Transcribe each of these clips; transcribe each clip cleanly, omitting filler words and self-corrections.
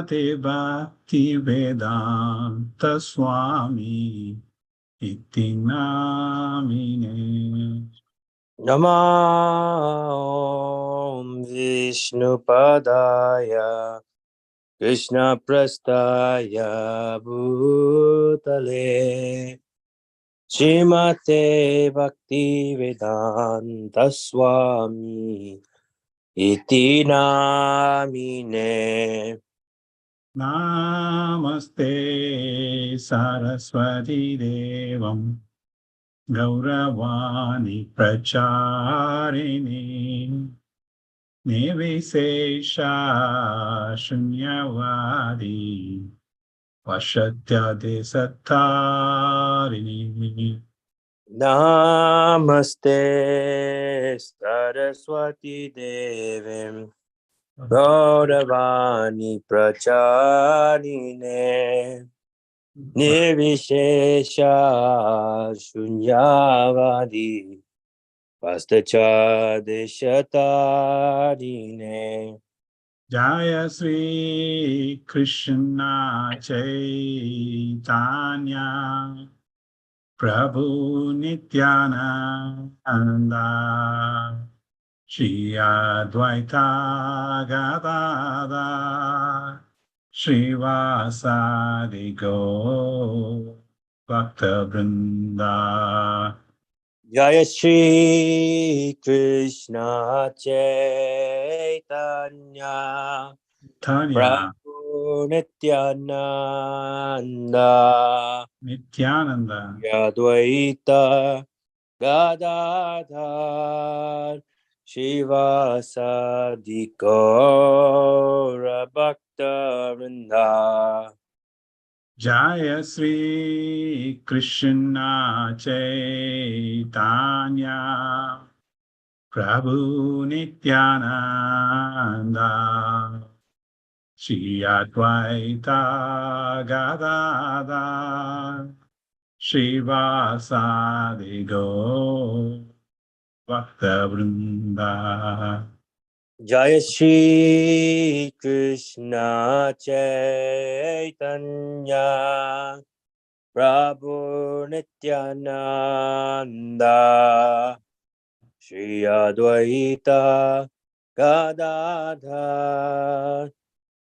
Srimate Bhakti Vedanta Swami Iti Namine. Namah Vishnupadaya Krishna Prastaya Bhutale Srimate Bhakti Vedanta Swami Iti Namine. Namaste Saraswati Devam Gauravani Pracharini Nivishesha Shunyavadi Vashatyade Sattarini. Namaste Saraswati Devim Gauravani Pracharine Nirvishesha Shunyavadi Vastachadeshatarine. Jaya Sri Krishna Chaitanya Prabhu Nityananda Shri Advaita Gadadhar Srivasadi Gaur Bhakta Vrinda. Jaya Shri Krishna Chaitanya Tanya Prabhu Nityananda Nityananda Yadvaita Gadadhar Shivasadi Gaura Bhakta Vrinda. Jaya Sri Krishna Chaitanya Prabhu Nityananda Shri Advaita Gadadhar Srivasadi Gaur Bhakta Vrinda. Jaya Shri Krishna Chaitanya Prabhu Nityananda Shri Advaita Gadadhar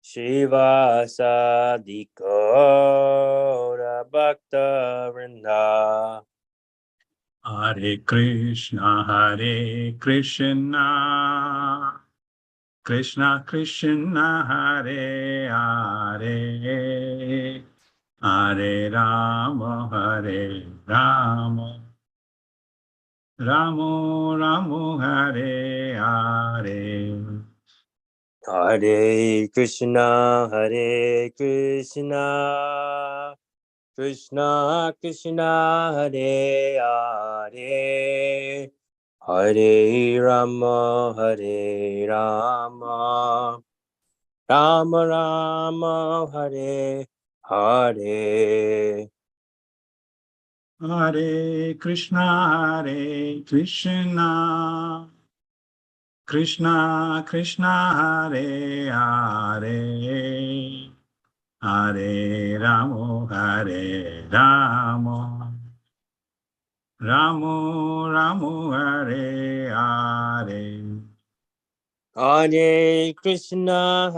Shivasadi Gaura Bhakta Vrinda. Hare Krishna Krishna Krishna Hare Hare Hare Rama Hare Rama Ramo Ramo Hare Hare. Hare Krishna Krishna Krishna Hare Hare Hare Rama Rama Rama Hare Hare. Hare Krishna Krishna Krishna Hare Hare Hare Ramo Hare Ramo Ramo Ramo Hare Hare. Hare Krishna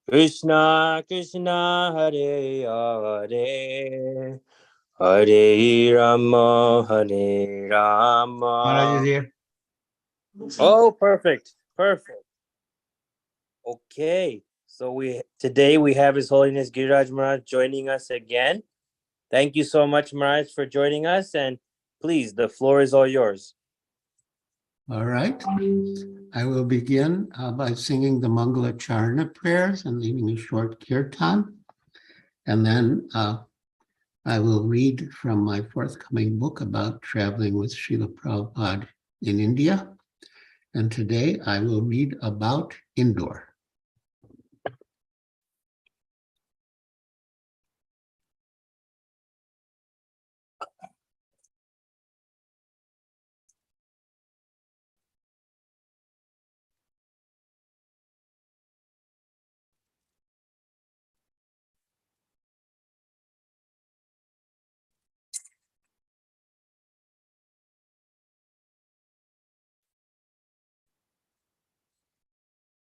Krishna Krishna Hare Hare Hare Rama Maharaj is here. Oh, perfect. Okay. So today we have His Holiness Giriraj Maharaj joining us again. Thank you so much, Maharaj, for joining us, and please, the floor is all yours. All right. I will begin by singing the Mangala Charana prayers and leading a short kirtan. And then I will read from my forthcoming book about traveling with Srila Prabhupada in India. And today I will read about Indore.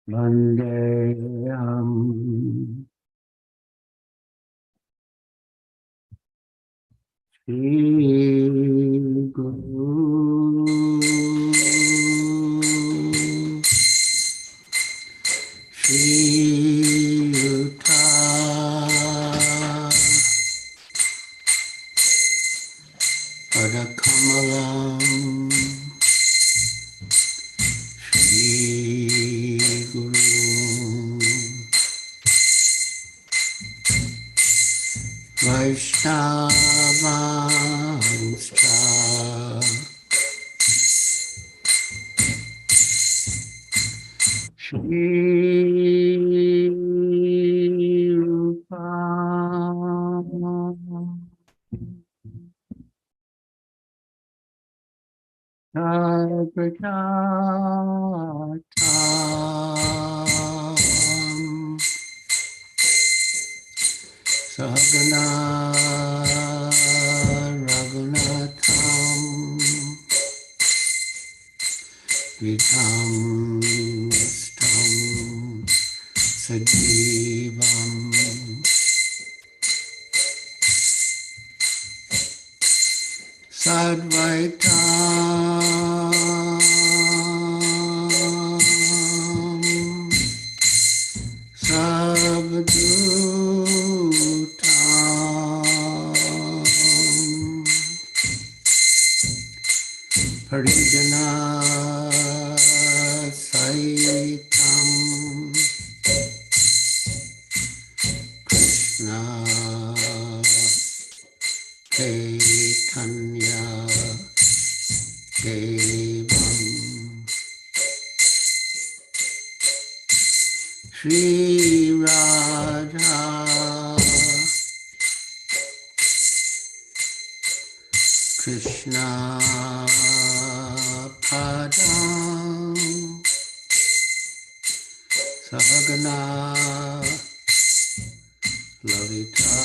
Vandeham Shri Guru Shri Yuta Padakamalam Shri Guru Vaishnavanscha Shri Rupa Sarvatatam Sagana Raghunatham Vitam Stam Sajivam Sadvaitam Sarvadutam Parijana Saitam Krishna Chaitanya Devam Shri Radha Krishna Padam Sahagana Lalita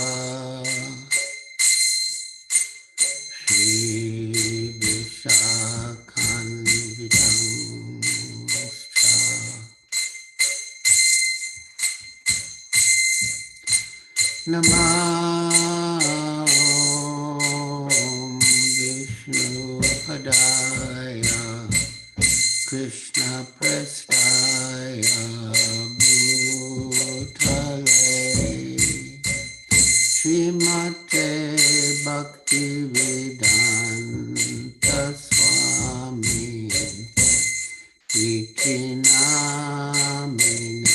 Shri Vishakhanvitam Namah Vishnu Padaya Krishna Prestaya Bhutale Srimate Bhakti Vedanta Swami Iti Namine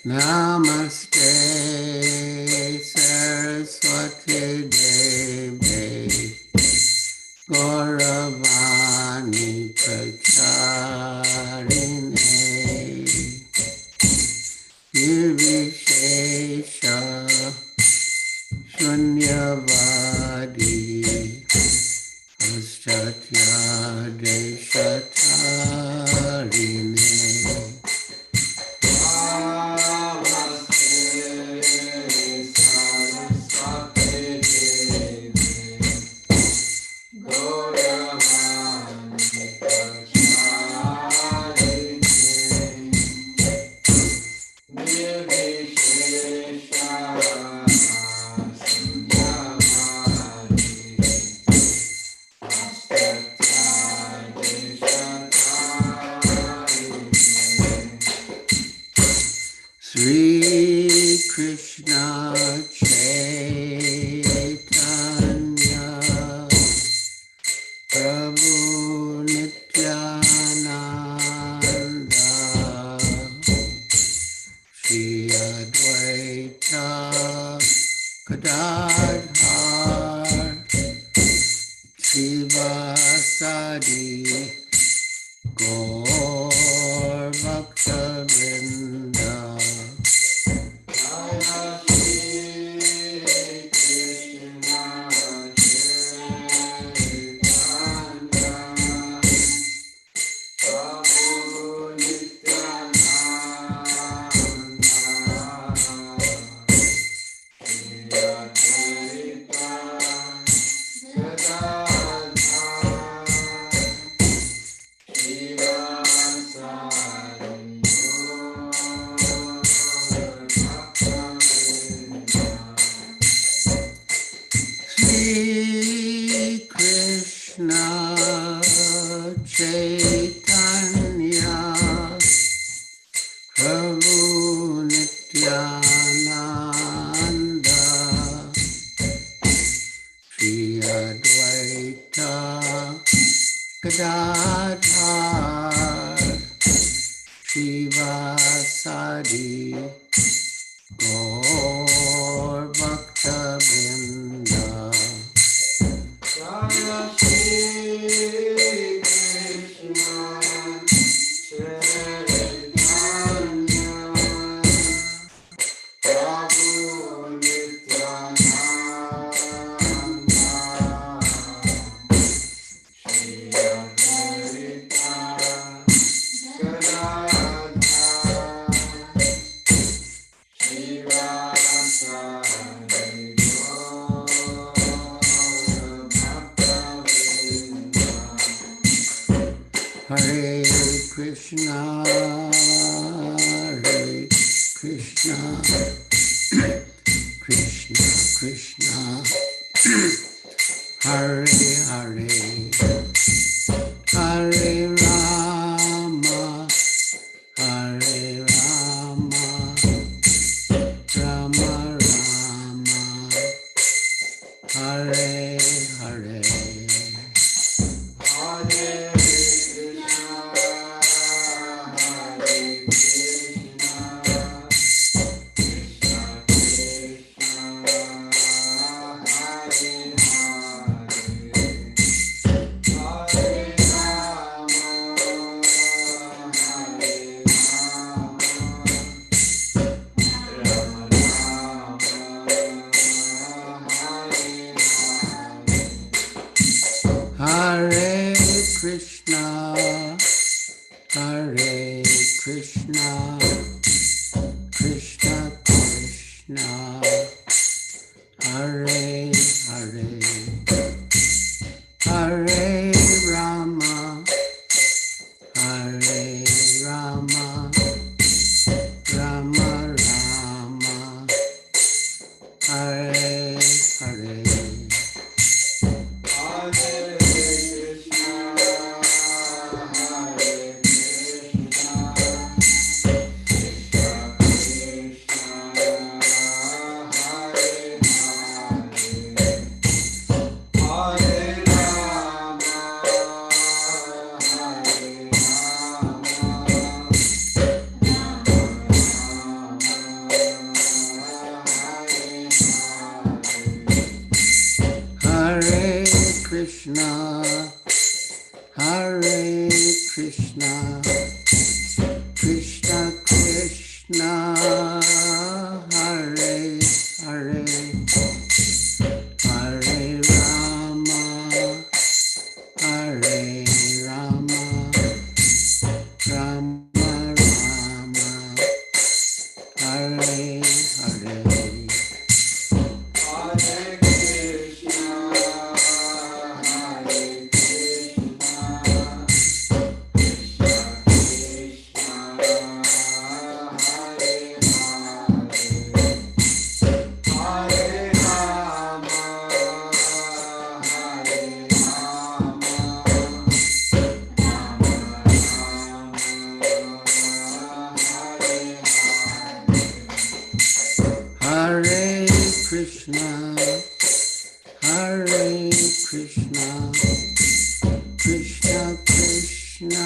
Namaste Saraswati Devi Gauravani Pracharine Nirvishesha Shunyavadi Astatya Deshatarine Sri Krishna Chaitanya Prabhu Nityananda Shri Advaita Gadadhar Srivasadi Gaur Bhakta Hari Gaur Bhakta Vrinda Jaya Shri Krishna Chaitanya Prabhu Nityananda Shri Advaita Gadadha Shivasari Gaura Bhakta Hare Krishna, Krishna Krishna, Hare Hare, Hare Rama, Hare Rama, Rama Rama, Hare Hare. Hare Krishna, Hare Krishna, Krishna Krishna, Hare Hare, Hare Rama, Hare Rama, Hare Krishna, Hare Krishna, Krishna Krishna, Hare Hare, Hare Rama, Hare Rama, Rama Rama, Hare Hare. Hare Krishna, Hare Krishna, Krishna Krishna, Hare Hare, Hare Rama, Hare Krishna, Hare Krishna, Krishna Krishna, Hare Hare, Hare Rama, Hare Rama, Rama Rama, Hare Hare. Hare Krishna, Hare Krishna, Krishna Krishna, Hare Hare, Hare Rama, Hare Rama, Rama Rama, Hare Hare, Hare Krishna, Hare Krishna, Krishna Krishna,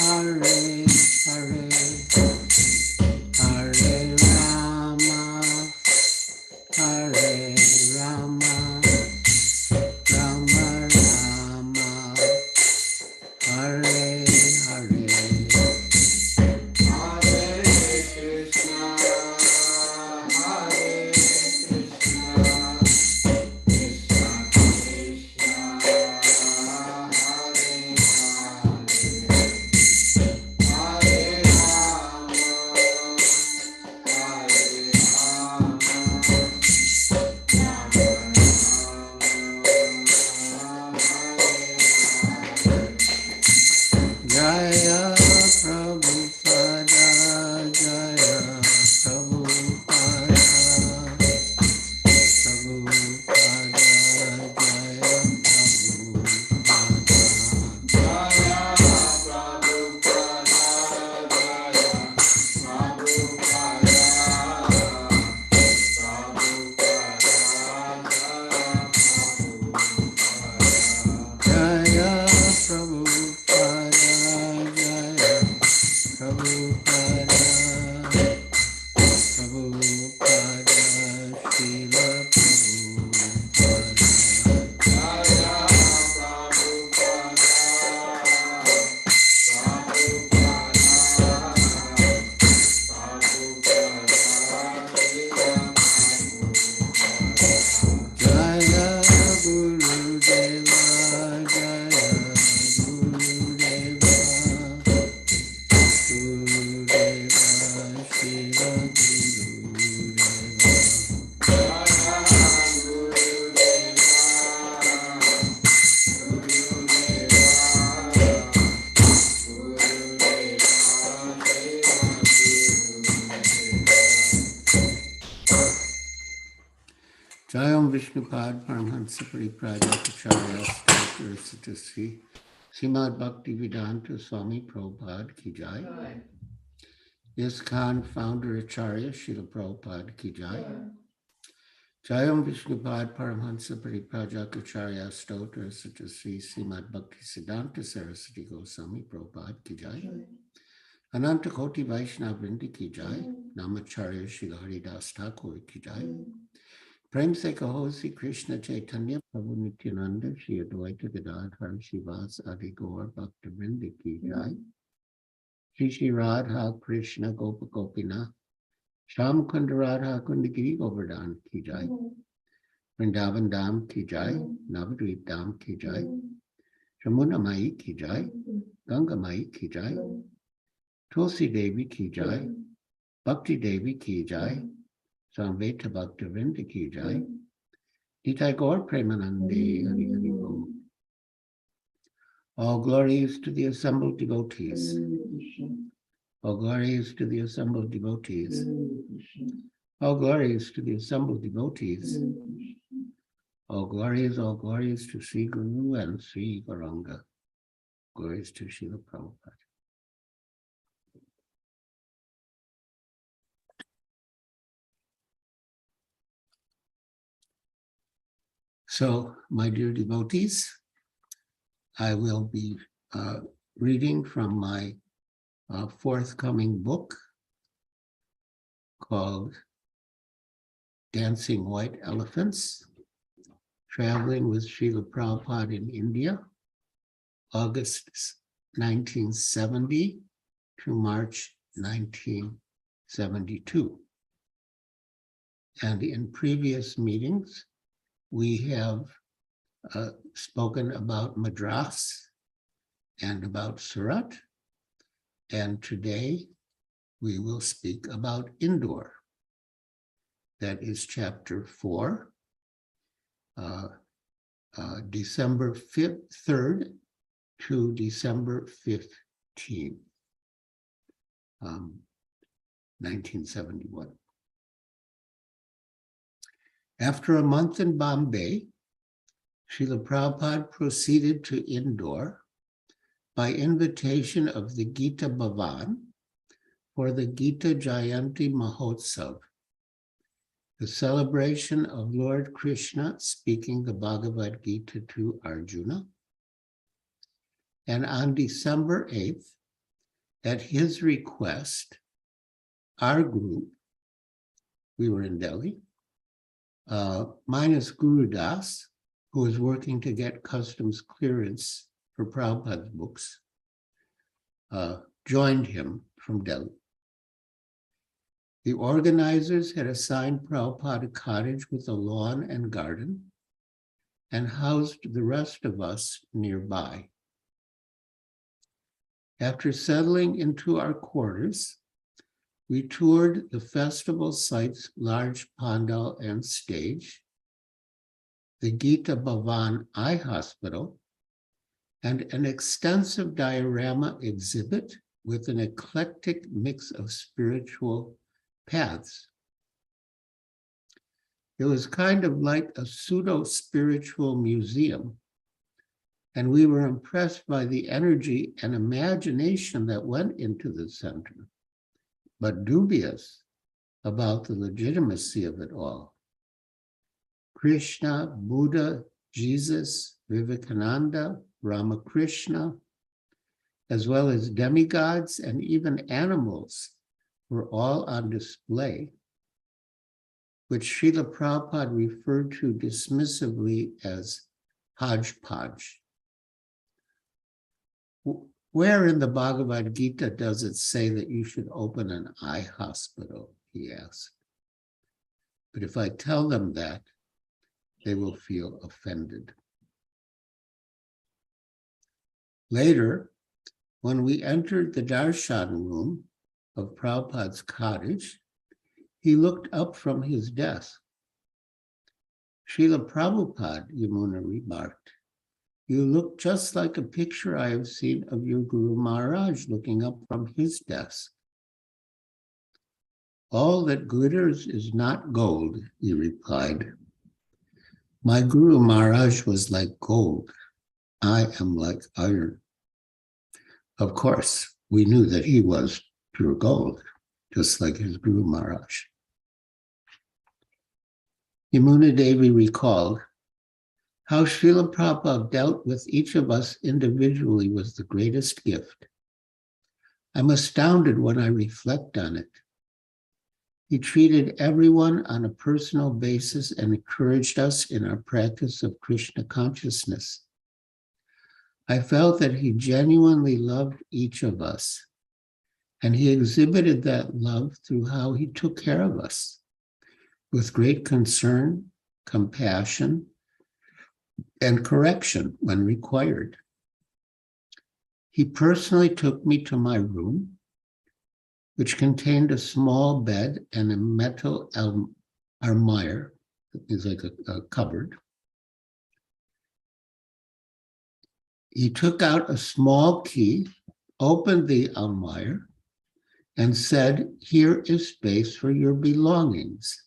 Hare Hare, Hare Rama, Hare Rama, Rama Rama, Hare Hare. Hare Krishna, Hare Krishna, Krishna Krishna, Hare Hare, Hare Rama, Hare Rama, Jaya Prabhupada, Jaya Prabhupada, Prabhupada, Jaya Prabhupada, Jaya Prabhupada, Jaya Prabhupada, Jaya Prabhupada, Jaya Prabhupada. Jayam Vishnupad Paramhansa Pariprajapacharya Stotra Satasri Srimad Bhaktivedanta Swami Prabhupada Ki Jai. ISKCON founder Acharya Srila Prabhupada Ki Jai. Jayam Vishnupad Paramhansa Pariprajapacharya Stotra Satasri Srimad Bhaktisiddhanta Saraswati Goswami Prabhupada Ki Jai. Ananta Koti Vaishnava Vrindi Ki Jai. Namacharya Srila Haridas Thakur Ki Jai. Prem se kaho Sri Krishna Chaitanya Prabhu Nityananda Shri Advaita Gadadhar Shivas Adi Gaur Bhakta Vrinda Ki Jai. Shri Shri Radha Krishna Gopa Gopinath Sham Kunda Radha Kunda Giri Govardhan Ki Jai. Vrindavan Dham Ki Jai. Navadvip Dham Ki Jai. Jamuna Mai Ki Jai. Ganga Mai Ki Jai. Tulsi Devi Ki Jai. Bhakti Devi Ki Jai. Samveta Bhakta Vrinda Ki Jai. Nitai Gaur Premanande Hari Hari Bol. All glories to the assembled devotees. All glories to the assembled devotees. All glories to the assembled devotees. All glories to Sri Guru and Sri Gauranga. Glories to Srila Prabhupada. So, my dear devotees, I will be reading from my forthcoming book called Dancing White Elephants, Traveling with Srila Prabhupada in India, August 1970 to March 1972. And in previous meetings, we have spoken about Madras and about Surat, and today we will speak about Indore. That is chapter 4, December 3rd to December 15, 1971. After a month in Bombay, Srila Prabhupada proceeded to Indore by invitation of the Gita Bhavan for the Gita Jayanti Mahotsav, the celebration of Lord Krishna speaking the Bhagavad Gita to Arjuna. And on December 8th, at his request, our group, we were in Delhi, minus Guru Das, who was working to get customs clearance for Prabhupada's books, joined him from Delhi. The organizers had assigned Prabhupada a cottage with a lawn and garden and housed the rest of us nearby. After settling into our quarters, we toured the festival site's large pandal and stage, the Gita Bhavan Eye Hospital, and an extensive diorama exhibit with an eclectic mix of spiritual paths. It was kind of like a pseudo-spiritual museum, and we were impressed by the energy and imagination that went into the center, but dubious about the legitimacy of it all. Krishna, Buddha, Jesus, Vivekananda, Ramakrishna, as well as demigods and even animals were all on display, which Srila Prabhupada referred to dismissively as hodgepodge. Where in the Bhagavad Gita does it say that you should open an eye hospital, he asked. But if I tell them that, they will feel offended. Later, when we entered the darshan room of Prabhupada's cottage, he looked up from his desk. Srila Prabhupada, Yamuna remarked, you look just like a picture I have seen of your Guru Maharaj looking up from his desk. All that glitters is not gold, he replied. My Guru Maharaj was like gold. I am like iron. Of course, we knew that he was pure gold, just like his Guru Maharaj. Yamuna Devi recalled how Srila Prabhupada dealt with each of us individually was the greatest gift. I'm astounded when I reflect on it. He treated everyone on a personal basis and encouraged us in our practice of Krishna consciousness. I felt that he genuinely loved each of us, and he exhibited that love through how he took care of us with great concern, compassion, and correction when required. He personally took me to my room, which contained a small bed and a metal armoire, is like a cupboard. He took out a small key, opened the armoire, and said, "Here is space for your belongings.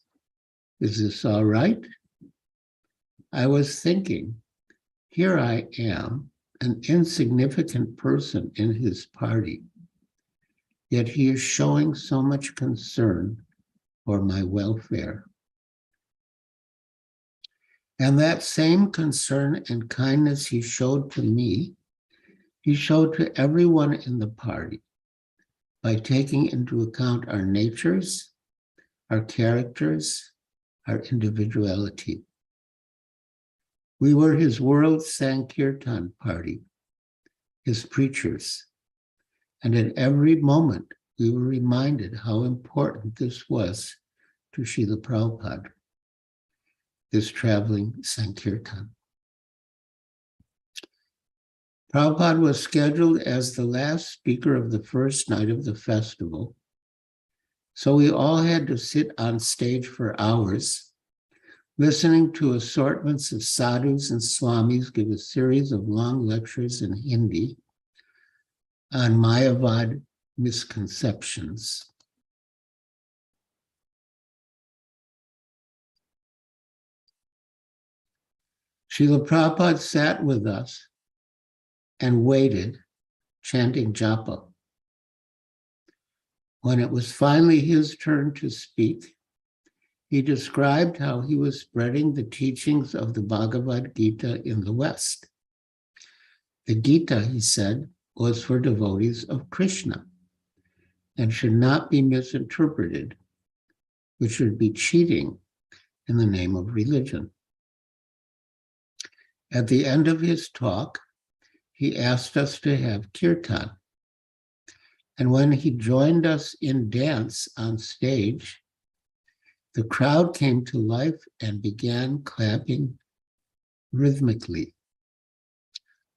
Is this all right?" I was thinking, here I am, an insignificant person in his party, yet he is showing so much concern for my welfare. And that same concern and kindness he showed to me, he showed to everyone in the party by taking into account our natures, our characters, our individuality. We were his World Sankirtan party, his preachers, and at every moment we were reminded how important this was to Srila Prabhupada, this traveling Sankirtan. Prabhupada was scheduled as the last speaker of the first night of the festival, so we all had to sit on stage for hours, listening to assortments of sadhus and swamis give a series of long lectures in Hindi on Mayavad misconceptions. Srila Prabhupada sat with us and waited, chanting japa. When it was finally his turn to speak, he described how he was spreading the teachings of the Bhagavad Gita in the West. The Gita, he said, was for devotees of Krishna and should not be misinterpreted, which would be cheating in the name of religion. At the end of his talk, he asked us to have kirtan. And when he joined us in dance on stage, the crowd came to life and began clapping rhythmically.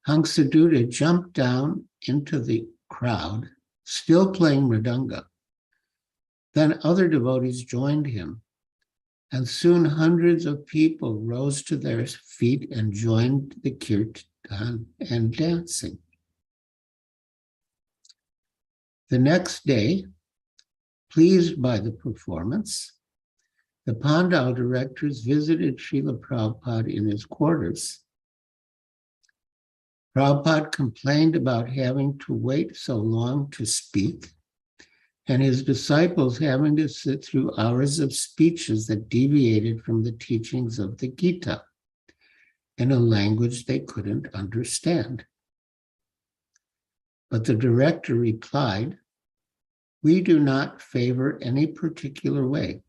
Hansaduta jumped down into the crowd, still playing mridanga. Then other devotees joined him, and soon hundreds of people rose to their feet and joined the kirtan and dancing. The next day, pleased by the performance, the Pandal directors visited Srila Prabhupada in his quarters. Prabhupada complained about having to wait so long to speak, and his disciples having to sit through hours of speeches that deviated from the teachings of the Gita in a language they couldn't understand. But the director replied, "We do not favor any particular way.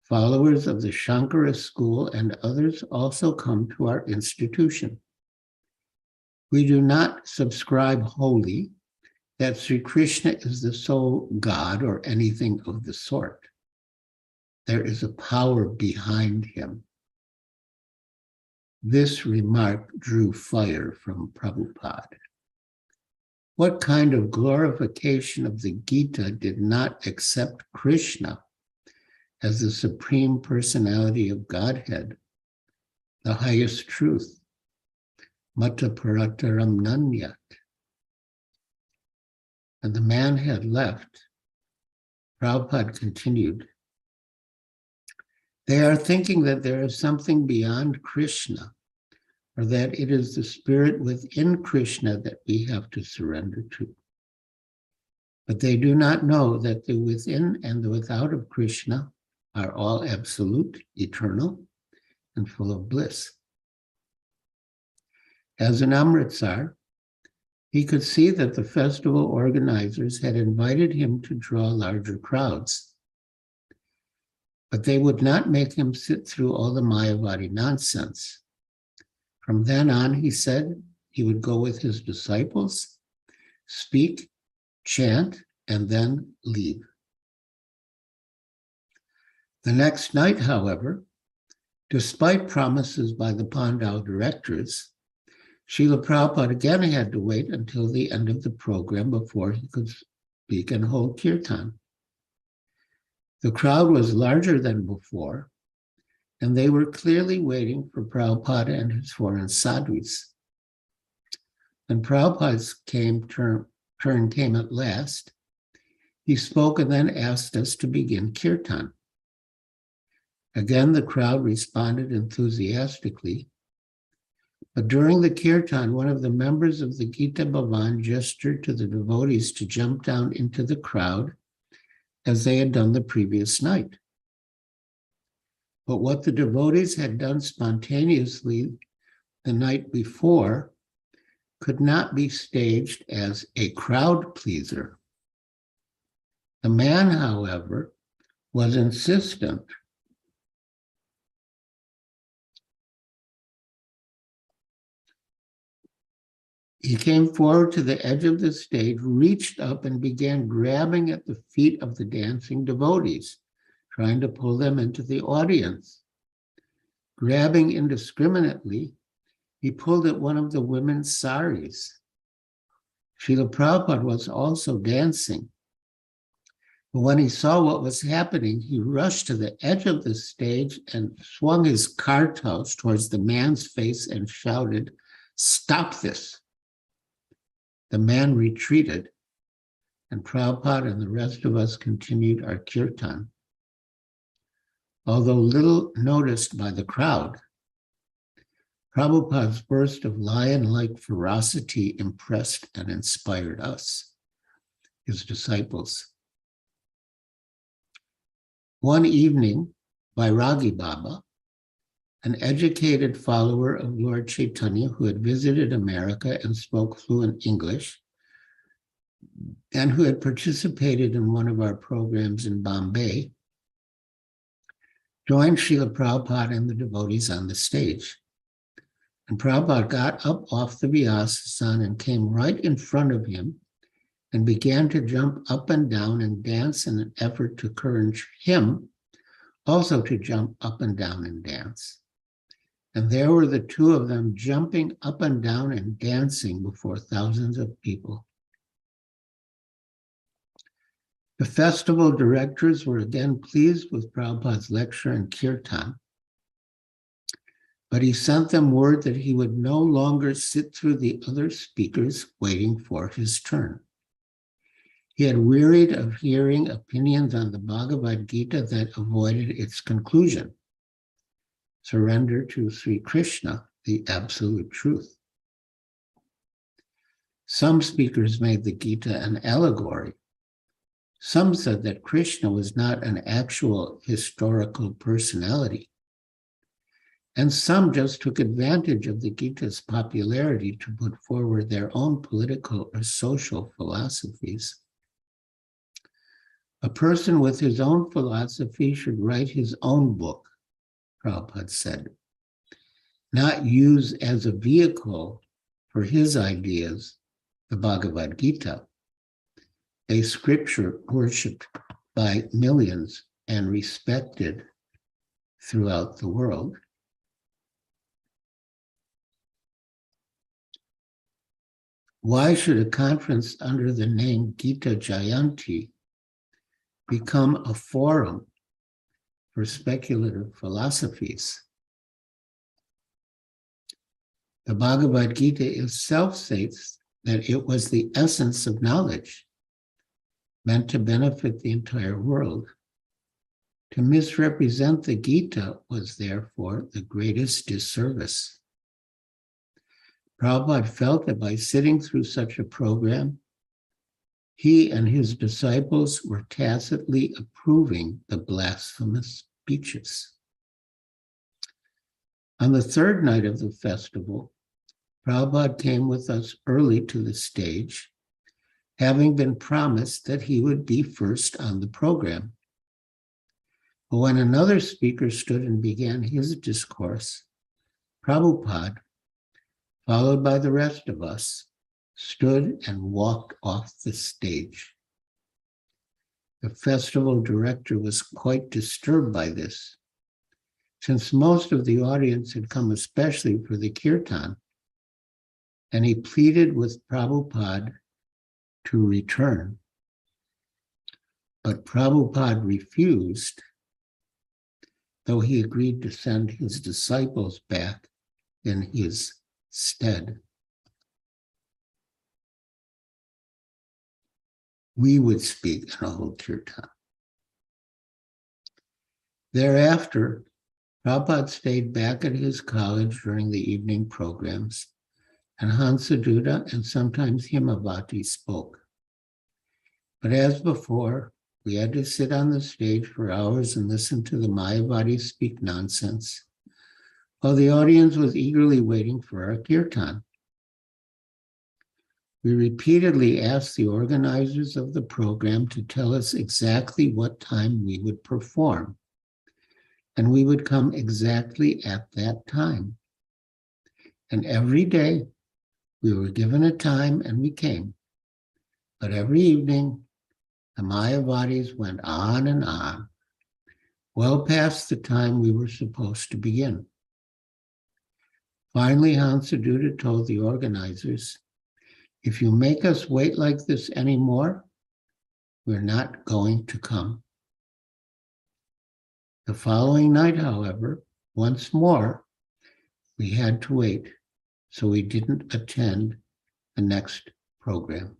Followers of the Shankara school and others also come to our institution. We do not subscribe wholly that Sri Krishna is the sole God or anything of the sort. There is a power behind him." This remark drew fire from Prabhupada. What kind of glorification of the Gita did not accept Krishna as the supreme personality of Godhead, the highest truth, Mata Parataram Nanyat? And the man had left. Prabhupada continued, They are thinking that there is something beyond Krishna, or that it is the spirit within Krishna that we have to surrender to. But they do not know that the within and the without of Krishna are all absolute, eternal, and full of bliss. As an Amritsar, he could see that the festival organizers had invited him to draw larger crowds. But they would not make him sit through all the Mayavadi nonsense. From then on, he said, he would go with his disciples, speak, chant, and then leave. The next night, however, despite promises by the Pandal directors, Srila Prabhupada again had to wait until the end of the program before he could speak and hold kirtan. The crowd was larger than before, and they were clearly waiting for Prabhupada and his foreign sadhus. When Prabhupada's turn came at last, he spoke and then asked us to begin kirtan. Again, the crowd responded enthusiastically, but during the kirtan, one of the members of the Gita Bhavan gestured to the devotees to jump down into the crowd as they had done the previous night. But what the devotees had done spontaneously the night before could not be staged as a crowd pleaser. The man, however, was insistent. He came forward to the edge of the stage, reached up, and began grabbing at the feet of the dancing devotees, trying to pull them into the audience. Grabbing indiscriminately, he pulled at one of the women's saris. Srila Prabhupada was also dancing. But when he saw what was happening, he rushed to the edge of the stage and swung his kartaus towards the man's face and shouted, "Stop this." The man retreated, and Prabhupada and the rest of us continued our kirtan. Although little noticed by the crowd, Prabhupada's burst of lion-like ferocity impressed and inspired us, his disciples. One evening, Vairagi Baba, an educated follower of Lord Chaitanya who had visited America and spoke fluent English, and who had participated in one of our programs in Bombay, joined Srila Prabhupada and the devotees on the stage. And Prabhupada got up off the Vyasasan and came right in front of him and began to jump up and down and dance in an effort to encourage him also to jump up and down and dance. And there were the two of them jumping up and down and dancing before thousands of people. The festival directors were again pleased with Prabhupada's lecture and kirtan, but he sent them word that he would no longer sit through the other speakers waiting for his turn. He had wearied of hearing opinions on the Bhagavad Gita that avoided its conclusion: surrender to Sri Krishna, the absolute truth. Some speakers made the Gita an allegory. Some said that Krishna was not an actual historical personality. And some just took advantage of the Gita's popularity to put forward their own political or social philosophies. A person with his own philosophy should write his own book, Prabhupada said, not use as a vehicle for his ideas the Bhagavad Gita, a scripture worshipped by millions and respected throughout the world. Why should a conference under the name Gita Jayanti become a forum for speculative philosophies? The Bhagavad Gita itself states that it was the essence of knowledge, meant to benefit the entire world. To misrepresent the Gita was therefore the greatest disservice. Prabhupada felt that by sitting through such a program, he and his disciples were tacitly approving the blasphemous speeches. On the third night of the festival, Prabhupada came with us early to the stage, having been promised that he would be first on the program. But when another speaker stood and began his discourse, Prabhupada, followed by the rest of us, stood and walked off the stage. The festival director was quite disturbed by this, since most of the audience had come especially for the kirtan, and he pleaded with Prabhupada to return. But Prabhupada refused, though he agreed to send his disciples back in his stead. We would speak in a whole kirtan. Thereafter, Prabhupada stayed back at his college during the evening programs, and Hansaduta and sometimes Himavati spoke. But as before, we had to sit on the stage for hours and listen to the Mayavadis speak nonsense, while the audience was eagerly waiting for our kirtan. We repeatedly asked the organizers of the program to tell us exactly what time we would perform, and we would come exactly at that time. And every day, we were given a time and we came. But every evening, the Mayavadis went on and on, well past the time we were supposed to begin. Finally, Hansaduta told the organizers, "If you make us wait like this anymore, we're not going to come." The following night, however, once more, we had to wait, so we didn't attend the next program.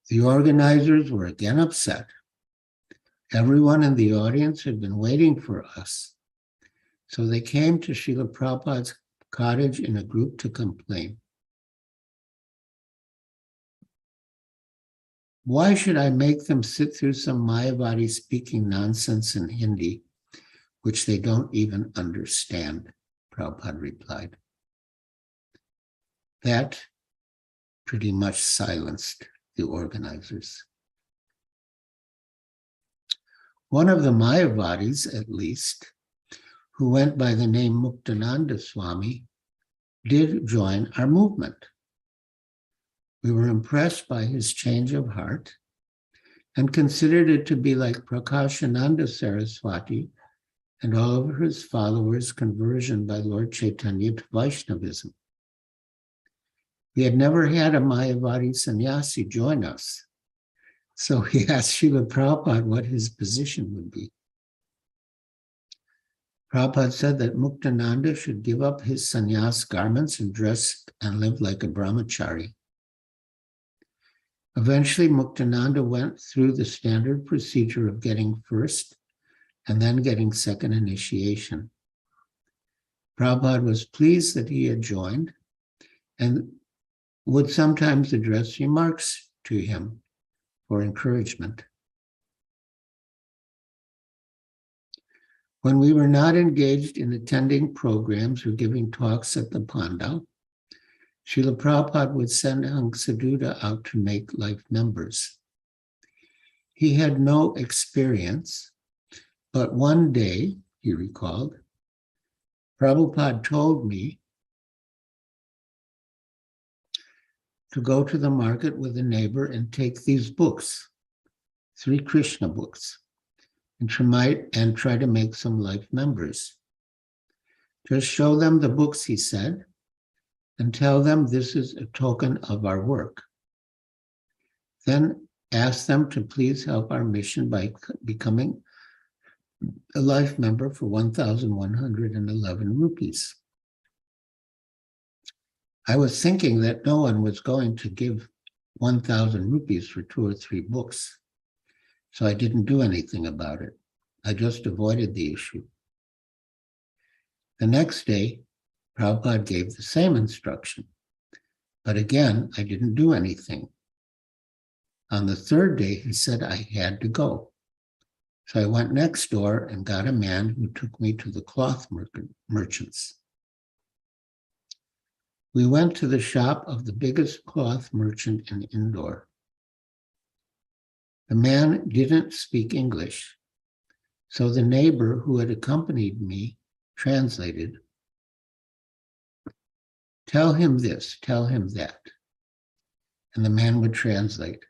The organizers were again upset. Everyone in the audience had been waiting for us, so they came to Srila Prabhupada's cottage in a group to complain. "Why should I make them sit through some Mayavadi speaking nonsense in Hindi, which they don't even understand?" Prabhupada replied. That pretty much silenced the organizers. One of the Mayavadis, at least, who went by the name Muktananda Swami, did join our movement. We were impressed by his change of heart and considered it to be like Prakashananda Saraswati and all of his followers' conversion by Lord Chaitanya to Vaishnavism. We had never had a Mayavadi sannyasi join us, so he asked Srila Prabhupada what his position would be. Prabhupada said that Muktananda should give up his sannyas garments and dress and live like a brahmachari. Eventually, Muktananda went through the standard procedure of getting first and then getting second initiation. Prabhupada was pleased that he had joined and would sometimes address remarks to him for encouragement. When we were not engaged in attending programs or giving talks at the Pandal, Srila Prabhupada would send Hansaduta out to make life members. He had no experience, but one day, he recalled, Prabhupada told me to go to the market with a neighbor and take these books, 3 Krishna books, and try to make some life members. Just show them the books, he said, and tell them this is a token of our work. Then ask them to please help our mission by becoming a life member for 1,111 rupees. I was thinking that no one was going to give 1,000 rupees for 2 or 3 books. so I didn't do anything about it. I just avoided the issue. The next day, Prabhupada gave the same instruction, but again, I didn't do anything. On the third day, he said I had to go. So I went next door and got a man who took me to the cloth merchants. We went to the shop of the biggest cloth merchant in Indore. The man didn't speak English, so the neighbor who had accompanied me translated. Tell him this, tell him that. And the man would translate.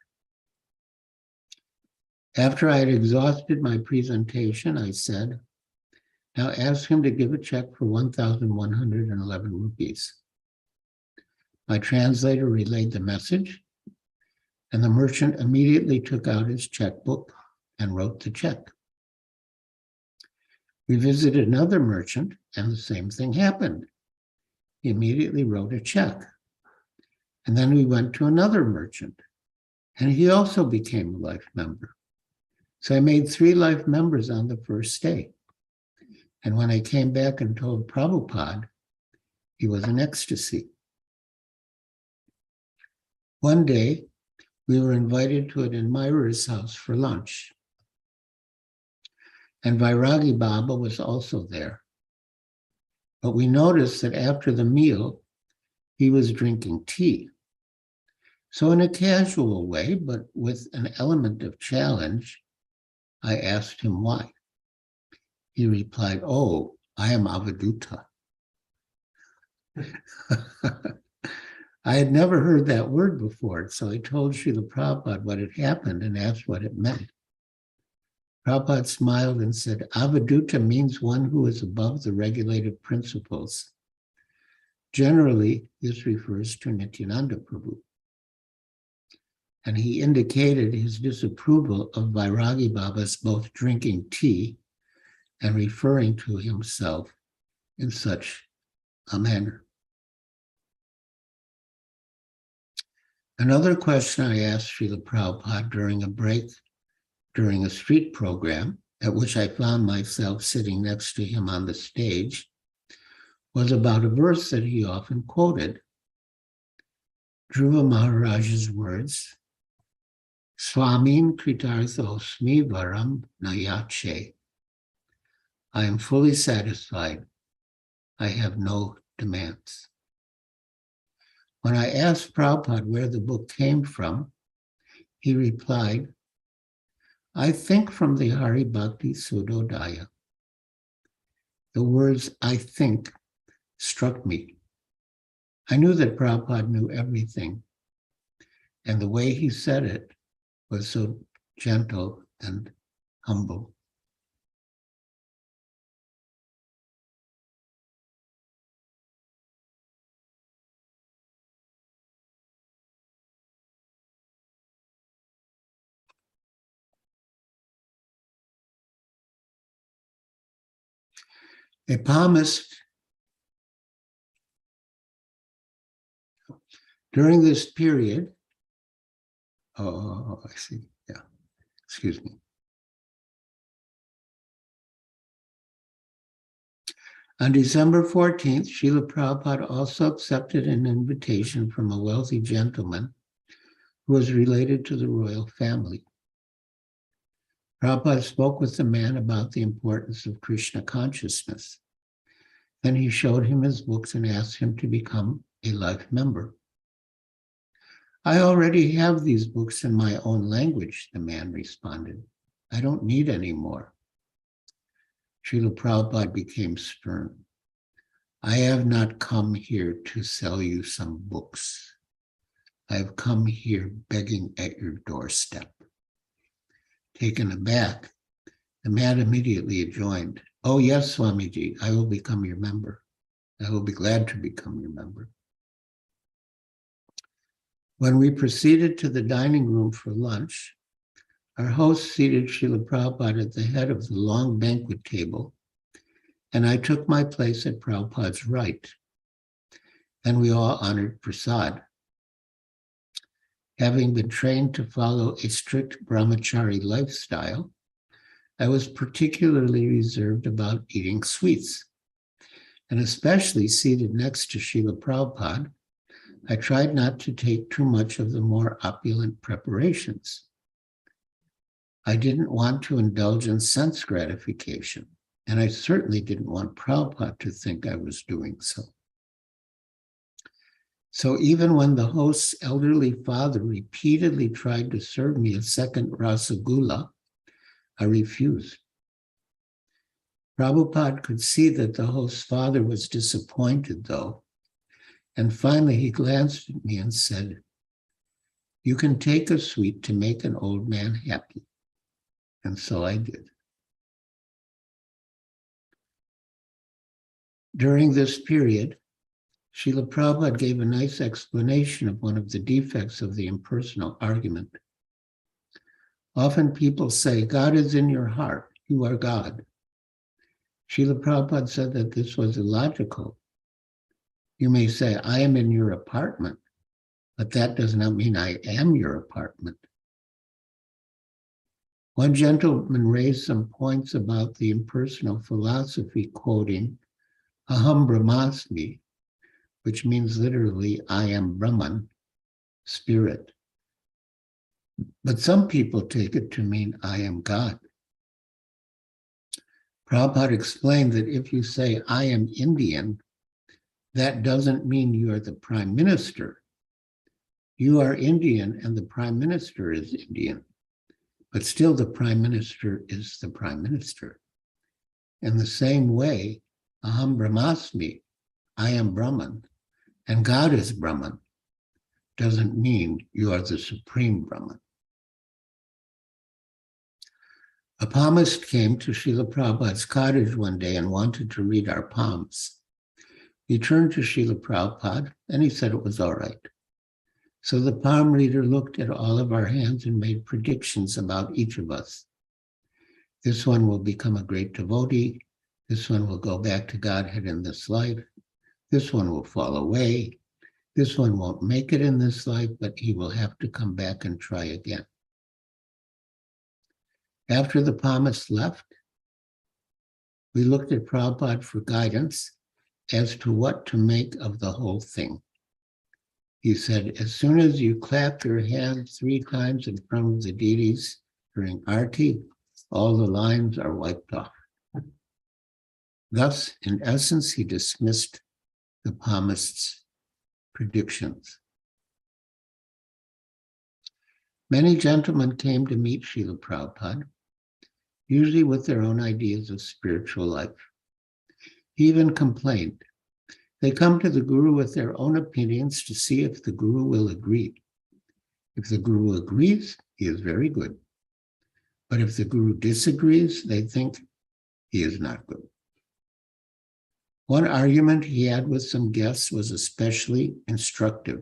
After I had exhausted my presentation, I said, now ask him to give a check for 1,111 rupees. My translator relayed the message, and the merchant immediately took out his checkbook and wrote the check. We visited another merchant, and the same thing happened. He immediately wrote a check. And then we went to another merchant, and he also became a life member. So I made 3 life members on the first day. And when I came back and told Prabhupada, he was in ecstasy. One day, we were invited to an admirer's house for lunch. And Vairagi Baba was also there. But we noticed that after the meal, he was drinking tea. So in a casual way, but with an element of challenge, I asked him why. He replied, oh, I am Avaduta. I had never heard that word before, so I told Srila Prabhupada what had happened and asked what it meant. Prabhupada smiled and said, Avaduta means one who is above the regulative principles. Generally, this refers to Nityananda Prabhu. And he indicated his disapproval of Vairagi Baba's both drinking tea and referring to himself in such a manner. Another question I asked Srila Prabhupada during a break during a street program, at which I found myself sitting next to him on the stage, was about a verse that he often quoted. Dhruva Maharaj's words, Swamin Kritarthosmi Varam Nayache. I am fully satisfied. I have no demands. When I asked Prabhupada where the book came from, he replied, I think from the Hari Bhakti Sudodaya. The words, I think, struck me. I knew that Prabhupada knew everything, and the way he said it was so gentle and humble. A palmist during this period, I see, yeah, excuse me. On December 14th, Srila Prabhupada also accepted an invitation from a wealthy gentleman who was related to the royal family. Prabhupada spoke with the man about the importance of Krishna consciousness. Then he showed him his books and asked him to become a life member. I already have these books in my own language, the man responded. I don't need any more. Srila Prabhupada became stern. I have not come here to sell you some books. I have come here begging at your doorstep. Taken aback, the man immediately joined. Oh yes, Swamiji, I will become your member. I will be glad to become your member. When we proceeded to the dining room for lunch, our host seated Srila Prabhupada at the head of the long banquet table, and I took my place at Prabhupada's right. And we all honored prasad. Having been trained to follow a strict brahmachari lifestyle, I was particularly reserved about eating sweets. And especially seated next to Srila Prabhupada, I tried not to take too much of the more opulent preparations. I didn't want to indulge in sense gratification, and I certainly didn't want Prabhupada to think I was doing so. So even when the host's elderly father repeatedly tried to serve me a second rasagula, I refused. Prabhupada could see that the host's father was disappointed, though, and finally he glanced at me and said, "You can take a sweet to make an old man happy." And so I did. During this period, Srila Prabhupada gave a nice explanation of one of the defects of the impersonal argument. Often people say, God is in your heart, you are God. Srila Prabhupada said that this was illogical. You may say, I am in your apartment, but that does not mean I am your apartment. One gentleman raised some points about the impersonal philosophy, quoting, Aham Brahmasmi, which means literally, I am Brahman, spirit. But some people take it to mean, I am God. Prabhupada explained that if you say, I am Indian, that doesn't mean you are the prime minister. You are Indian and the prime minister is Indian, but still the prime minister is the prime minister. In the same way, Aham Brahmasmi, I am Brahman, and God is Brahman, doesn't mean you are the supreme Brahman. A palmist came to Srila Prabhupada's cottage one day and wanted to read our palms. He turned to Srila Prabhupada and he said it was all right. So the palm reader looked at all of our hands and made predictions about each of us. This one will become a great devotee. This one will go back to Godhead in this life. This one will fall away. This one won't make it in this life, but he will have to come back and try again. After the palmist left, we looked at Prabhupada for guidance as to what to make of the whole thing. He said, as soon as you clap your hands 3 times in front of the deities during Arti, all the lines are wiped off. Thus, in essence, he dismissed the palmist's predictions. Many gentlemen came to meet Srila Prabhupada, usually with their own ideas of spiritual life. He even complained, they come to the Guru with their own opinions to see if the Guru will agree. If the Guru agrees, he is very good. But if the Guru disagrees, they think he is not good. One argument he had with some guests was especially instructive.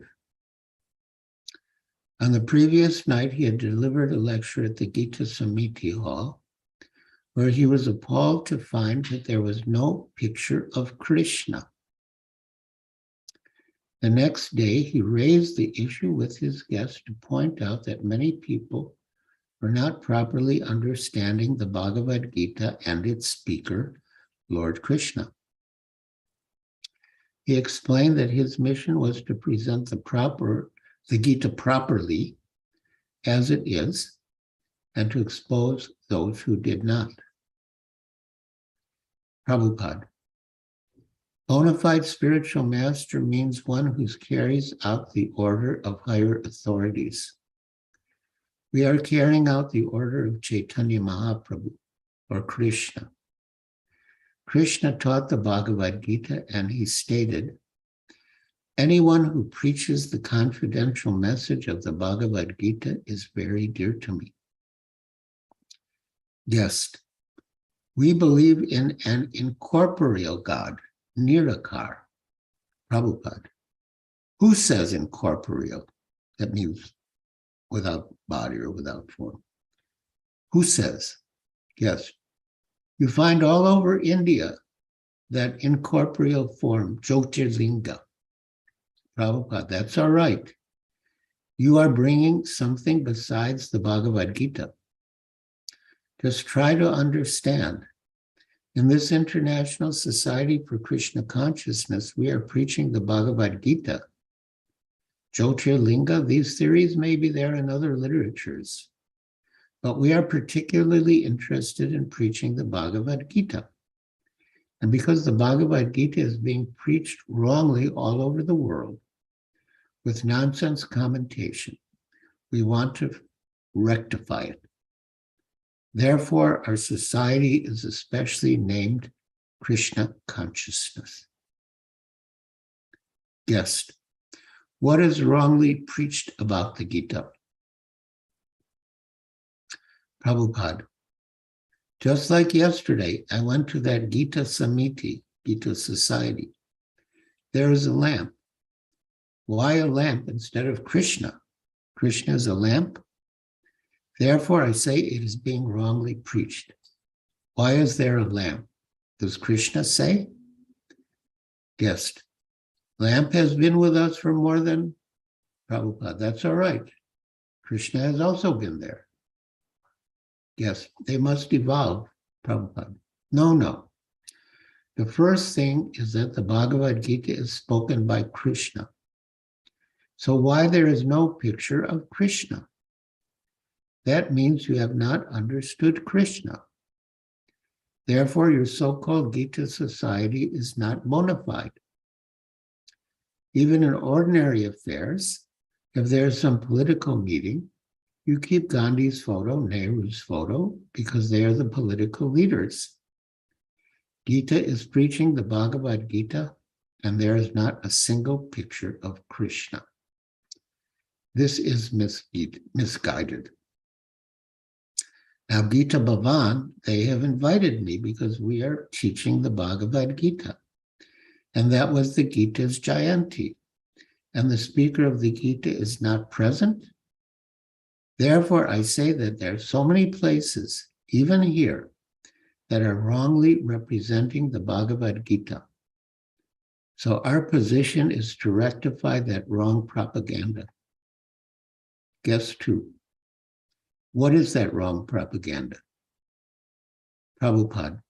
On the previous night, he had delivered a lecture at the Gita Samiti Hall, where he was appalled to find that there was no picture of Krishna. The next day, he raised the issue with his guests to point out that many people were not properly understanding the Bhagavad Gita and its speaker, Lord Krishna. He explained that his mission was to present the Gita properly as it is, and to expose those who did not. Prabhupada. Bona fide spiritual master means one who carries out the order of higher authorities. We are carrying out the order of Chaitanya Mahaprabhu, or Krishna. Krishna taught the Bhagavad Gita, and he stated, anyone who preaches the confidential message of the Bhagavad Gita is very dear to me. Guest, we believe in an incorporeal God, Nirakar, Prabhupada. Who says incorporeal? That means without body or without form. Who says? Yes. You find all over India that incorporeal form, Jyotirlinga. Prabhupada, that's all right. You are bringing something besides the Bhagavad Gita. Just try to understand. In this International Society for Krishna Consciousness, we are preaching the Bhagavad Gita. Jyotirlinga, these theories may be there in other literatures, but we are particularly interested in preaching the Bhagavad Gita. And because the Bhagavad Gita is being preached wrongly all over the world with nonsense commentation, we want to rectify it. Therefore, our society is especially named Krishna Consciousness. Guest, what is wrongly preached about the Gita? Prabhupada, just like yesterday, I went to that Gita Samiti, Gita Society. There is a lamp. Why a lamp instead of Krishna? Krishna is a lamp. Therefore, I say it is being wrongly preached. Why is there a lamp? Does Krishna say? Guest, lamp has been with us for more than Prabhupada. That's all right. Krishna has also been there. Yes, they must evolve, Prabhupada. No. The first thing is that the Bhagavad Gita is spoken by Krishna. So why there is no picture of Krishna? That means you have not understood Krishna. Therefore, your so-called Gita Society is not bona fide. Even in ordinary affairs, if there's some political meeting, you keep Gandhi's photo, Nehru's photo, because they are the political leaders. Gita is preaching the Bhagavad Gita, and there is not a single picture of Krishna. This is misguided. Now, Gita Bhavan, they have invited me because we are teaching the Bhagavad Gita. And that was the Gita's Jayanti. And the speaker of the Gita is not present. Therefore, I say that there are so many places, even here, that are wrongly representing the Bhagavad Gita. So our position is to rectify that wrong propaganda. Guess two. What is that wrong propaganda? Prabhupada,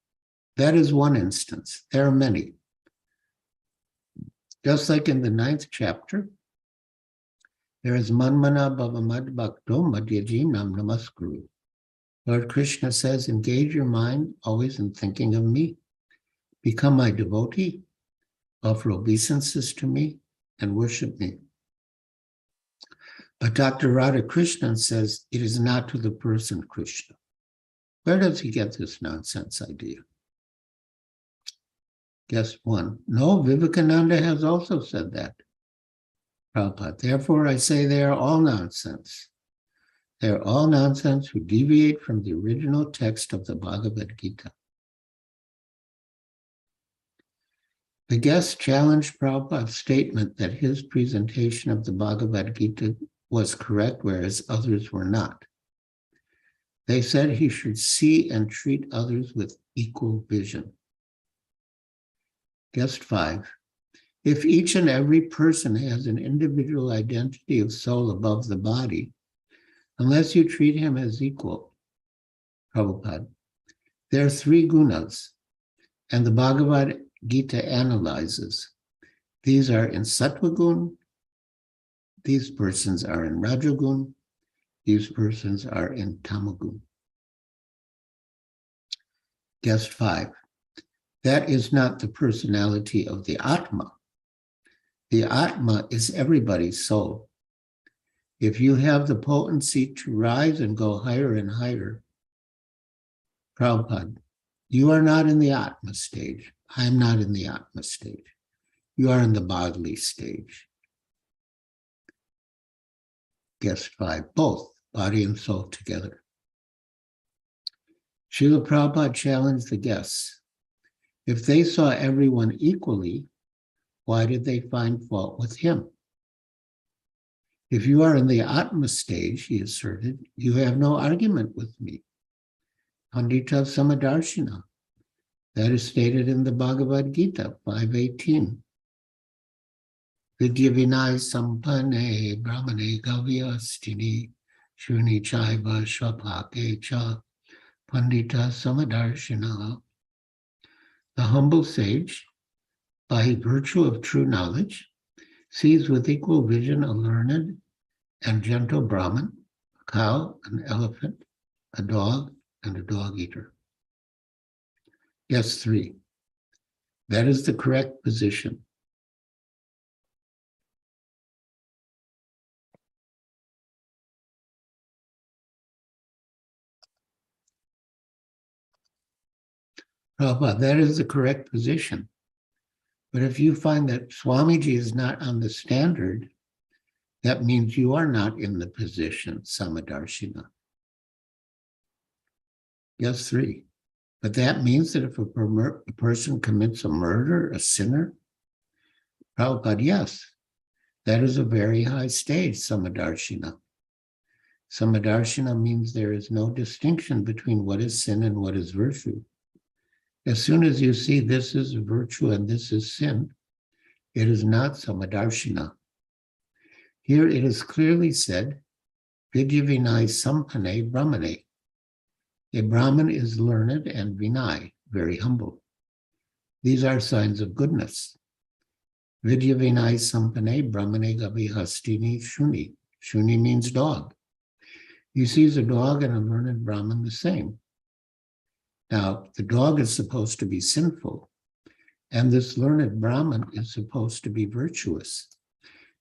that is one instance. There are many. Just like in the 9th chapter, there is Manmana Bhavamad Bhakto Madhyajinam Namaskuru. Lord Krishna says, engage your mind always in thinking of me. Become my devotee, offer obeisances to me, and worship me. But Dr. Radhakrishnan says it is not to the person Krishna. Where does he get this nonsense idea? Guess one. No, Vivekananda has also said that. Prabhupada. Therefore, I say they are all nonsense. They are all nonsense who deviate from the original text of the Bhagavad Gita. The guest challenged Prabhupada's statement that his presentation of the Bhagavad Gita was correct, whereas others were not. They said he should see and treat others with equal vision. Guest 5. If each and every person has an individual identity of soul above the body, unless you treat him as equal, Prabhupada, there are 3 gunas, and the Bhagavad Gita analyzes. These are in Sattva gun, these persons are in Rajagun, these persons are in Tamagun. Guest 5. That is not the personality of the Atma. The Atma is everybody's soul. If you have the potency to rise and go higher and higher, Prabhupada, you are not in the Atma stage. I am not in the Atma stage. You are in the bodily stage. Guest 5, both, body and soul together. Srila Prabhupada challenged the guests. If they saw everyone equally, why did they find fault with him? If you are in the Atma stage, he asserted, you have no argument with me. Pandita Samadarshina. That is stated in the Bhagavad Gita 5:18. Vidya Vinay Sampane Brahmane Gavyastini Shuni Chaiva Shapake Cha Pandita Samadarshana. The humble sage, by virtue of true knowledge, sees with equal vision a learned and gentle Brahman, a cow, an elephant, a dog, and a dog eater. Yes, 3. That is the correct position. Prabhupada, that is the correct position. But if you find that Swamiji is not on the standard, that means you are not in the position, Samadarshina. Yes, 3. But that means that if a person commits a murder, a sinner, Prabhupada, yes, that is a very high stage, Samadarshina. Samadarshina means there is no distinction between what is sin and what is virtue. As soon as you see this is virtue and this is sin, it is not Samadarshina. Here it is clearly said, Vidya Vinay Sampane Brahmane. A Brahman is learned and Vinay, very humble. These are signs of goodness. Vidya Vinay Sampane Brahmane Gavi Hastini Shuni. Shuni means dog. He sees a dog and a learned Brahman the same. Now, the dog is supposed to be sinful, and this learned Brahman is supposed to be virtuous.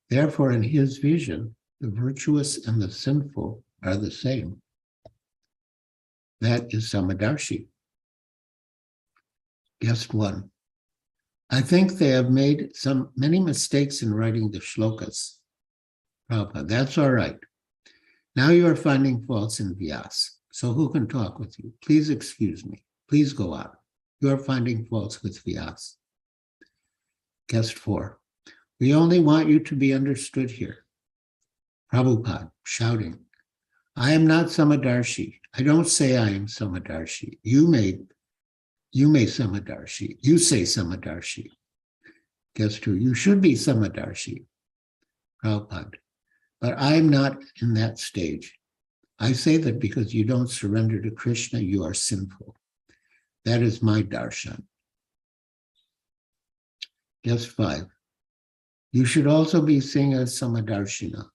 Therefore, in his vision, the virtuous and the sinful are the same. That is Samadarshi. Guest 1. I think they have made many mistakes in writing the shlokas. Prabhupada, that's all right. Now you are finding faults in Vyas. So who can talk with you? Please excuse me. Please go out. You are finding faults with Vyas. Guest 4. We only want you to be understood here. Prabhupada, shouting, I am not Samadarshi. I don't say I am Samadarshi. You may Samadarshi. You say Samadarshi. Guess 2. You should be Samadarshi. Prabhupada, but I'm not in that stage. I say that because you don't surrender to Krishna, you are sinful. That is my darshan. Guess 5. You should also be seen as Samadarshina.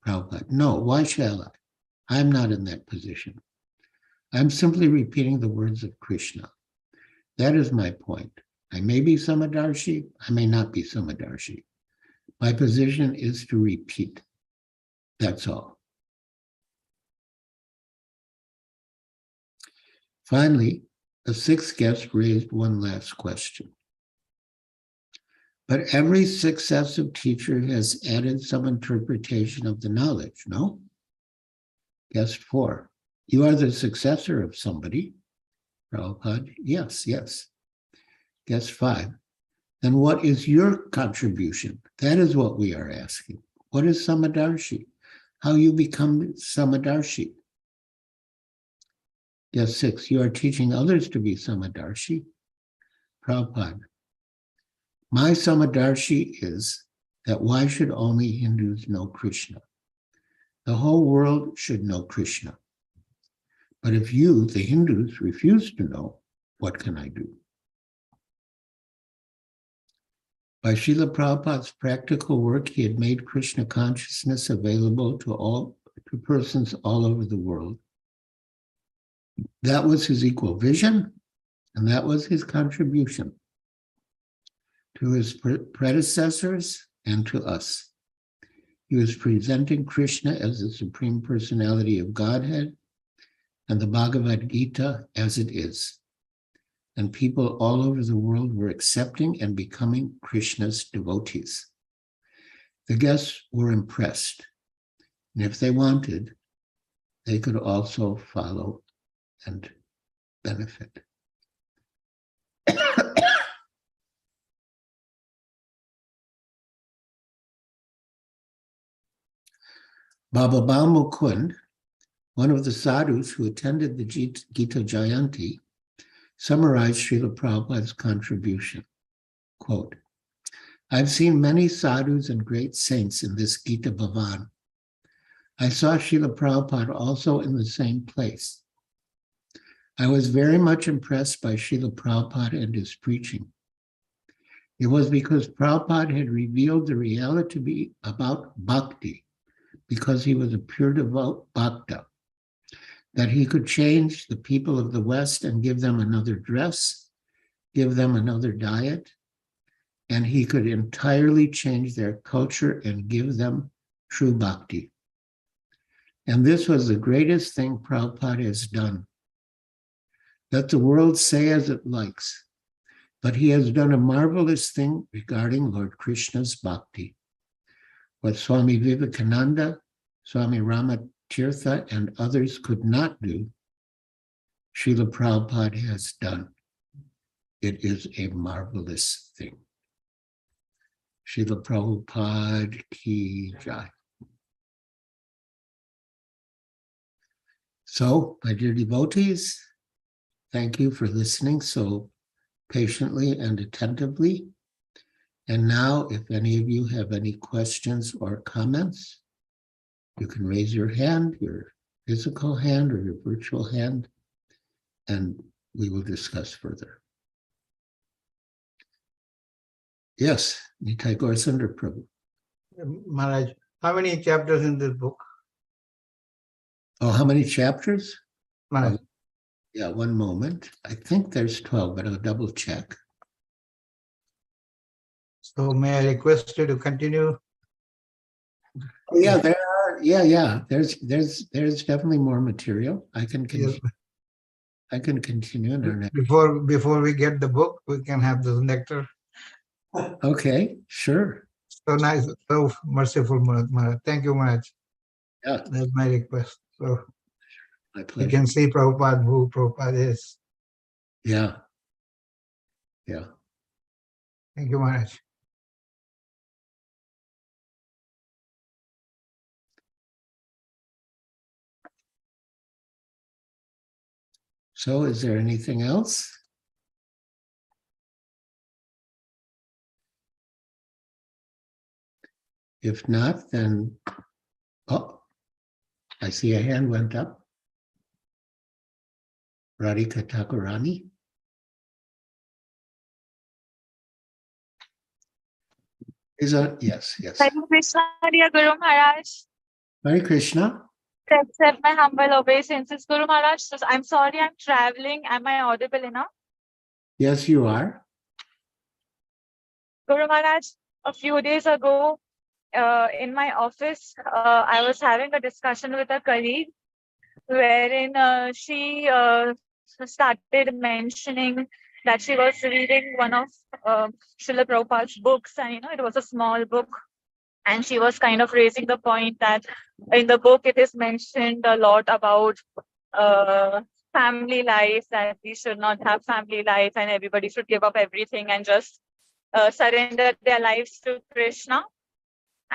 Prabhupada, no, why shall I? I'm not in that position. I'm simply repeating the words of Krishna. That is my point. I may be Samadarshi, I may not be Samadarshi. My position is to repeat. That's all. Finally, the 6th guest raised one last question. But every successive teacher has added some interpretation of the knowledge, no? Guest 4. You are the successor of somebody. Prabhupada, yes, yes. Guest 5. Then what is your contribution? That is what we are asking. What is Samadarshi? How you become Samadarshi? Guest 6. You are teaching others to be Samadarshi. Prabhupada, my Samadarshi is that why should only Hindus know Krishna? The whole world should know Krishna. But if you, the Hindus, refuse to know, what can I do? By Srila Prabhupada's practical work, he had made Krishna consciousness available to persons all over the world. That was his equal vision, and that was his contribution to his predecessors and to us. He was presenting Krishna as the Supreme Personality of Godhead and the Bhagavad Gita as it is. And people all over the world were accepting and becoming Krishna's devotees. The guests were impressed, and if they wanted, they could also follow and benefit. Baba Mukund, one of the sadhus who attended the Gita Jayanti, summarized Srila Prabhupada's contribution. Quote, I've seen many sadhus and great saints in this Gita Bhavan. I saw Srila Prabhupada also in the same place. I was very much impressed by Srila Prabhupada and his preaching. It was because Prabhupada had revealed the reality about bhakti, because he was a pure devout bhakta, that he could change the people of the West and give them another dress, give them another diet, and he could entirely change their culture and give them true bhakti. And this was the greatest thing Prabhupada has done. Let the world say as it likes, but he has done a marvelous thing regarding Lord Krishna's bhakti. What Swami Vivekananda, Swami Ramatirtha, and others could not do, Srila Prabhupada has done. It is a marvelous thing. Srila Prabhupada ki jai. So, my dear devotees, thank you for listening so patiently and attentively. And now, if any of you have any questions or comments, you can raise your hand, your physical hand or your virtual hand, and we will discuss further. Yes, Nitai Gaurasundar Prabhu. Maharaj, how many chapters in this book? Oh, how many chapters? Maharaj, Yeah, one moment. I think there's 12, but I'll double check. so may I request you to continue? Yeah, there are. Yeah. There's definitely more material. I can continue. I can continue in our next. Before we get the book, we can have the nectar. Okay, sure. So nice, so merciful, Maharaj. Thank you, Maharaj. Yeah, That's my request. So my you pleasure. can see Prabhupada, who Prabhupada is. Yeah. Thank you, Maharaj. So is there anything else? If not, then, oh, I see a hand went up. Radhika Thakurani. Is that, yes. Hare Krishna, dear Guru Maharaj. Hare Krishna. To accept my humble obeisances, Guru Maharaj. So I'm sorry, I'm traveling. Am I audible enough? Yes, you are. Guru Maharaj, a few days ago, in my office, I was having a discussion with a colleague wherein she started mentioning that she was reading one of Srila Prabhupada's books, and it was a small book. And she was kind of raising the point that in the book it is mentioned a lot about family life, that we should not have family life and everybody should give up everything and just surrender their lives to Krishna.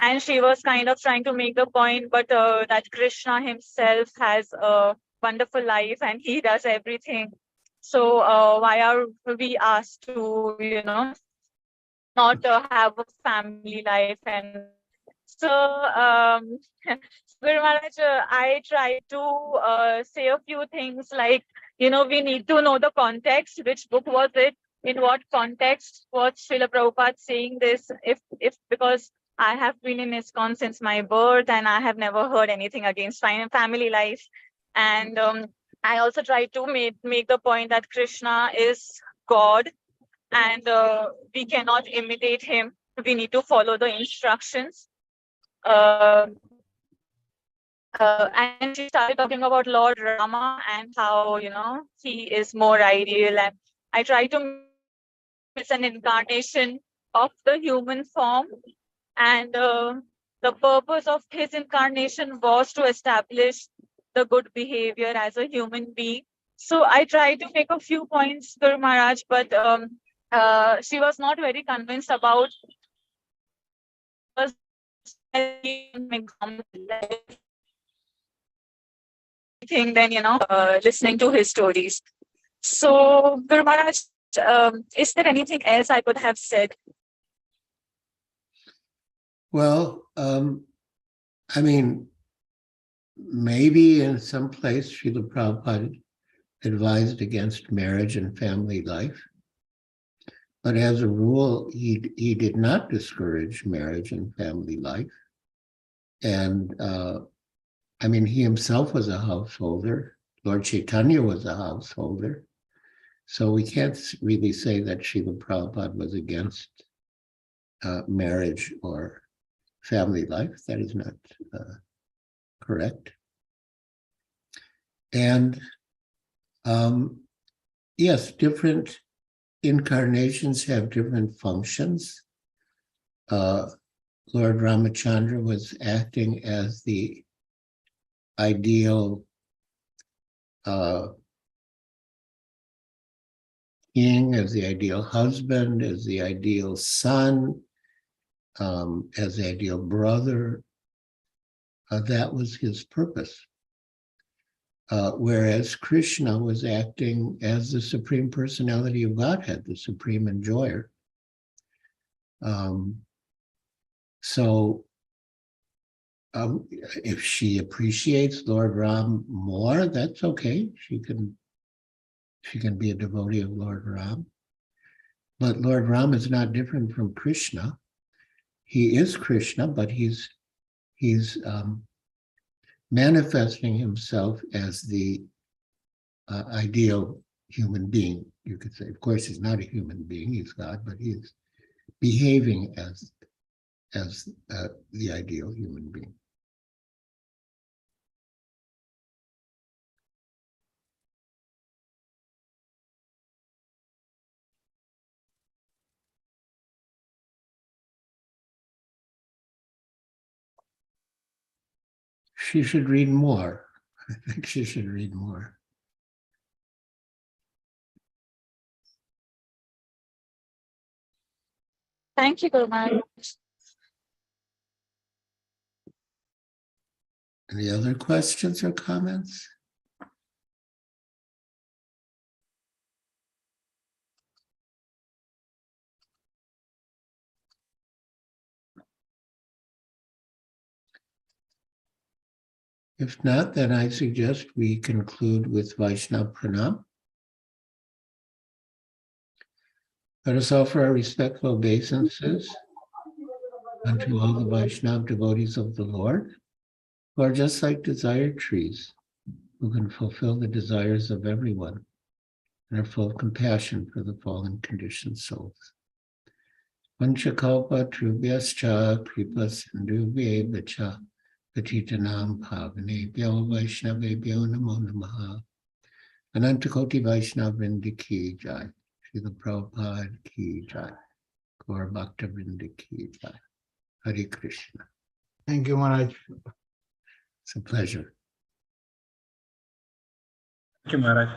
And she was kind of trying to make the point, but that Krishna himself has a wonderful life and he does everything. So why are we asked to, not have a family life? And so, Guru Maharaj, I try to say a few things like, we need to know the context. Which book was it? In what context was Srila Prabhupada saying this? If because I have been in ISKCON since my birth and I have never heard anything against family life. And I also try to make the point that Krishna is God and we cannot imitate him. We need to follow the instructions. And she started talking about Lord Rama and how, he is more ideal. And I try to it's an incarnation of the human form. And the purpose of his incarnation was to establish the good behavior as a human being. So I tried to make a few points, Guru Maharaj, but she was not very convinced about thing than listening to his stories. So Guru Maharaj, is there anything else I could have said? Well, I mean, maybe in some place Srila Prabhupada advised against marriage and family life. But as a rule, he did not discourage marriage and family life. And I mean, he himself was a householder. Lord Chaitanya was a householder. So we can't really say that Srila Prabhupada was against marriage or family life. That is not correct. And yes, different incarnations have different functions. Lord Ramachandra was acting as the ideal king, as the ideal husband, as the ideal son, as the ideal brother. That was his purpose. Whereas Krishna was acting as the Supreme Personality of Godhead, the Supreme Enjoyer. So if she appreciates Lord Ram more, that's okay. She can be a devotee of Lord Ram. But Lord Ram is not different from Krishna. He is Krishna, but he's manifesting himself as the ideal human being, you could say. Of course, he's not a human being, he's God, but he is behaving as the ideal human being. She should read more. I think she should read more. Thank you, Guru Maharaj. Any other questions or comments? If not, then I suggest we conclude with Vaishnava Pranam. Let us offer our respectful obeisances unto all the Vaishnava devotees of the Lord, who are just like desired trees, who can fulfill the desires of everyone and are full of compassion for the fallen conditioned souls. Vanchakalpa trubhyascha kripa sindhubhyevacha patitanam pavanebhyo vaishnavebhyo namo namaha. Anantakoti Vaishnavrinda ki jai. Srila Prabhupada ki jai. Gaur Bhaktavrinda ki jai. Hare Krishna. Thank you, Maharaj. It's a pleasure. Thank you, Maharaj.